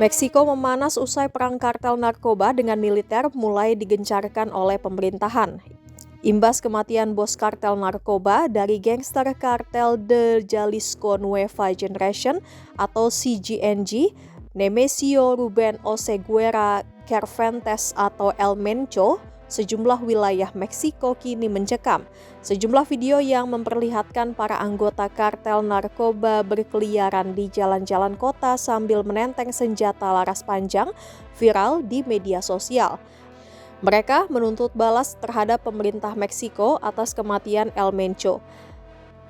Meksiko memanas usai perang kartel narkoba dengan militer mulai digencarkan oleh pemerintahan. Imbas kematian bos kartel narkoba dari gangster kartel The Jalisco Nueva Generation atau CGNG, Nemesio Ruben Oseguera Cervantes atau El Mencho, sejumlah wilayah Meksiko kini mencekam. Sejumlah video yang memperlihatkan para anggota kartel narkoba berkeliaran di jalan-jalan kota sambil menenteng senjata laras panjang viral di media sosial. Mereka menuntut balas terhadap pemerintah Meksiko atas kematian El Mencho.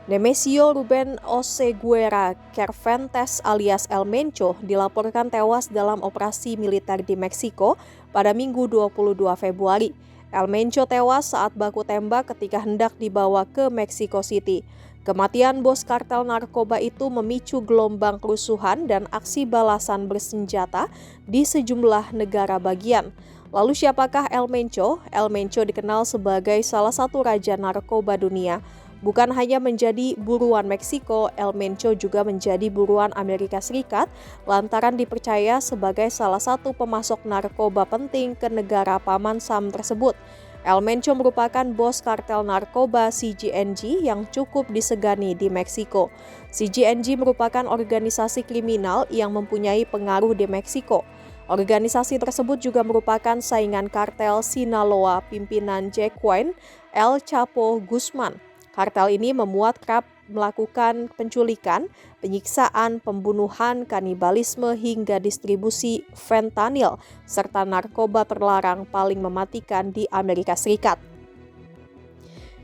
Nemesio Ruben Oseguera Cervantes alias El Mencho dilaporkan tewas dalam operasi militer di Meksiko pada Minggu 22 Februari. El Mencho tewas saat baku tembak ketika hendak dibawa ke Mexico City. Kematian bos kartel narkoba itu memicu gelombang kerusuhan dan aksi balasan bersenjata di sejumlah negara bagian. Lalu siapakah El Mencho? El Mencho dikenal sebagai salah satu raja narkoba dunia. Bukan hanya menjadi buruan Meksiko, El Mencho juga menjadi buruan Amerika Serikat lantaran dipercaya sebagai salah satu pemasok narkoba penting ke negara paman Sam tersebut. El Mencho merupakan bos kartel narkoba CGNG yang cukup disegani di Meksiko. CGNG merupakan organisasi kriminal yang mempunyai pengaruh di Meksiko. Organisasi tersebut juga merupakan saingan kartel Sinaloa pimpinan Joaquin El Chapo Guzman. Kartel ini memuat kerap melakukan penculikan, penyiksaan, pembunuhan, kanibalisme hingga distribusi fentanyl serta narkoba terlarang paling mematikan di Amerika Serikat.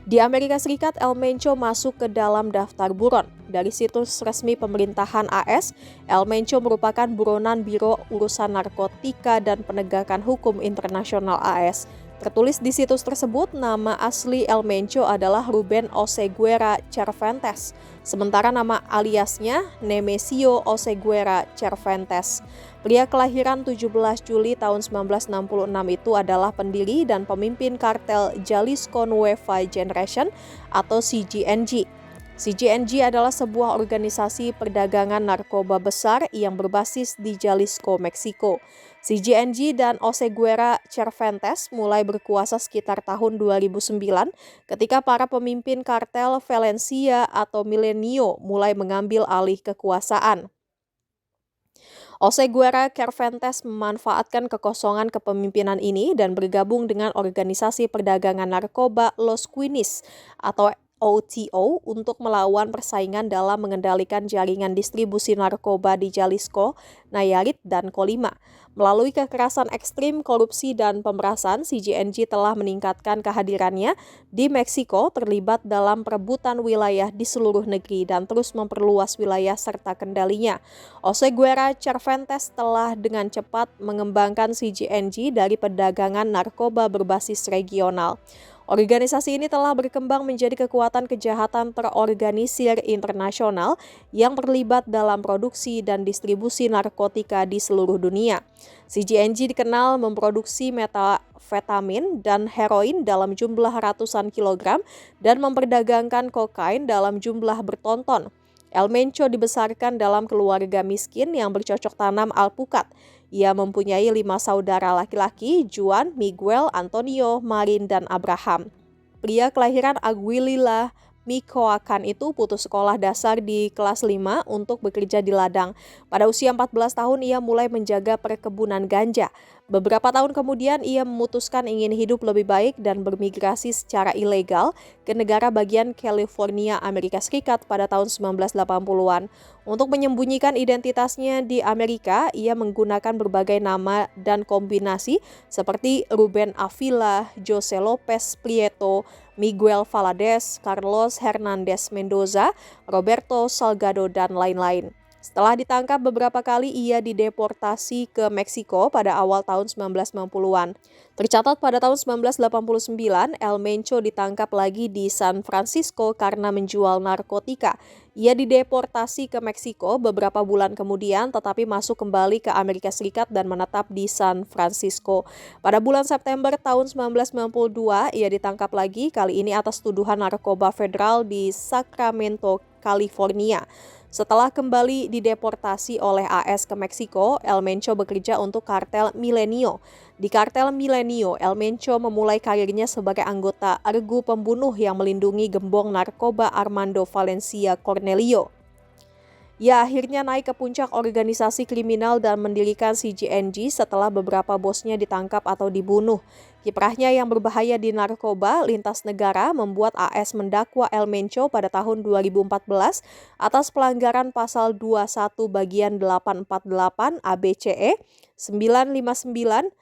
Di Amerika Serikat, El Mencho masuk ke dalam daftar buron. Dari situs resmi pemerintahan AS, El Mencho merupakan buronan Biro Urusan Narkotika dan Penegakan Hukum Internasional AS. Tertulis di situs tersebut, nama asli El Mencho adalah Ruben Oseguera Cervantes, sementara nama aliasnya Nemesio Oseguera Cervantes. Pria kelahiran 17 Juli tahun 1966 itu adalah pendiri dan pemimpin kartel Jalisco Nueva Generation atau CGNG. CGNG adalah sebuah organisasi perdagangan narkoba besar yang berbasis di Jalisco, Meksiko. CGNG dan Oseguera Cervantes mulai berkuasa sekitar tahun 2009 ketika para pemimpin kartel Valencia atau Milenio mulai mengambil alih kekuasaan. Oseguera Cervantes memanfaatkan kekosongan kepemimpinan ini dan bergabung dengan organisasi perdagangan narkoba Los Queens atau OTO untuk melawan persaingan dalam mengendalikan jaringan distribusi narkoba di Jalisco, Nayarit, dan Colima. Melalui kekerasan ekstrim, korupsi, dan pemerasan, CGNG telah meningkatkan kehadirannya di Meksiko, terlibat dalam perebutan wilayah di seluruh negeri dan terus memperluas wilayah serta kendalinya. Oseguera Cervantes telah dengan cepat mengembangkan CGNG dari perdagangan narkoba berbasis regional. Organisasi ini telah berkembang menjadi kekuatan kejahatan terorganisir internasional yang terlibat dalam produksi dan distribusi narkotika di seluruh dunia. CGNG dikenal memproduksi metafetamin dan heroin dalam jumlah ratusan kilogram dan memperdagangkan kokain dalam jumlah bertonton. El Mencho dibesarkan dalam keluarga miskin yang bercocok tanam alpukat. Ia mempunyai 5 saudara laki-laki, Juan, Miguel, Antonio, Marin, dan Abraham. Pria kelahiran Aguililla, Michoacan itu putus sekolah dasar di kelas 5 untuk bekerja di ladang. Pada usia 14 tahun ia mulai menjaga perkebunan ganja. Beberapa tahun kemudian ia memutuskan ingin hidup lebih baik dan bermigrasi secara ilegal ke negara bagian California, Amerika Serikat pada tahun 1980-an. Untuk menyembunyikan identitasnya di Amerika, ia menggunakan berbagai nama dan kombinasi seperti Ruben Avila, Jose Lopez Prieto, Miguel Valadez, Carlos Hernandez Mendoza, Roberto Salgado, dan lain-lain. Setelah ditangkap beberapa kali, ia dideportasi ke Meksiko pada awal tahun 1990-an. Tercatat pada tahun 1989, El Mencho ditangkap lagi di San Francisco karena menjual narkotika. Ia dideportasi ke Meksiko beberapa bulan kemudian, tetapi masuk kembali ke Amerika Serikat dan menetap di San Francisco. Pada bulan September tahun 1992, ia ditangkap lagi, kali ini atas tuduhan narkoba federal di Sacramento, California. Setelah kembali dideportasi oleh AS ke Meksiko, El Mencho bekerja untuk kartel Milenio. Di kartel Milenio, El Mencho memulai karirnya sebagai anggota regu pembunuh yang melindungi gembong narkoba Armando Valencia Cornelio. Ia akhirnya naik ke puncak organisasi kriminal dan mendirikan CGNG setelah beberapa bosnya ditangkap atau dibunuh. Kiprahnya yang berbahaya di narkoba lintas negara membuat AS mendakwa El Mencho pada tahun 2014 atas pelanggaran pasal 21 bagian 848 ABCE, 959,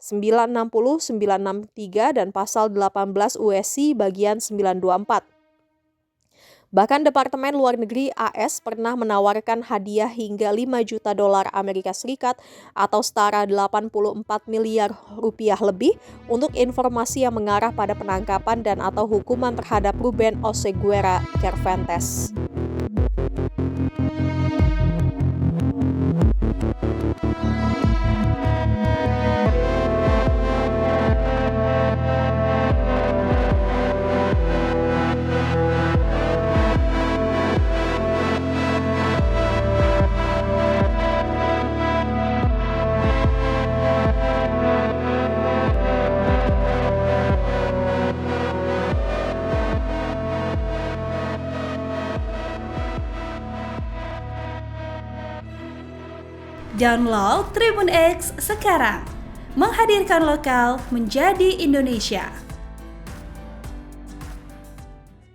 960, 963 dan pasal 18 USC bagian 924. Bahkan Departemen Luar Negeri AS pernah menawarkan hadiah hingga 5 juta dolar Amerika Serikat atau setara 84 miliar rupiah lebih untuk informasi yang mengarah pada penangkapan dan atau hukuman terhadap Ruben Oseguera Cervantes. Download Tribun X sekarang, menghadirkan lokal menjadi Indonesia.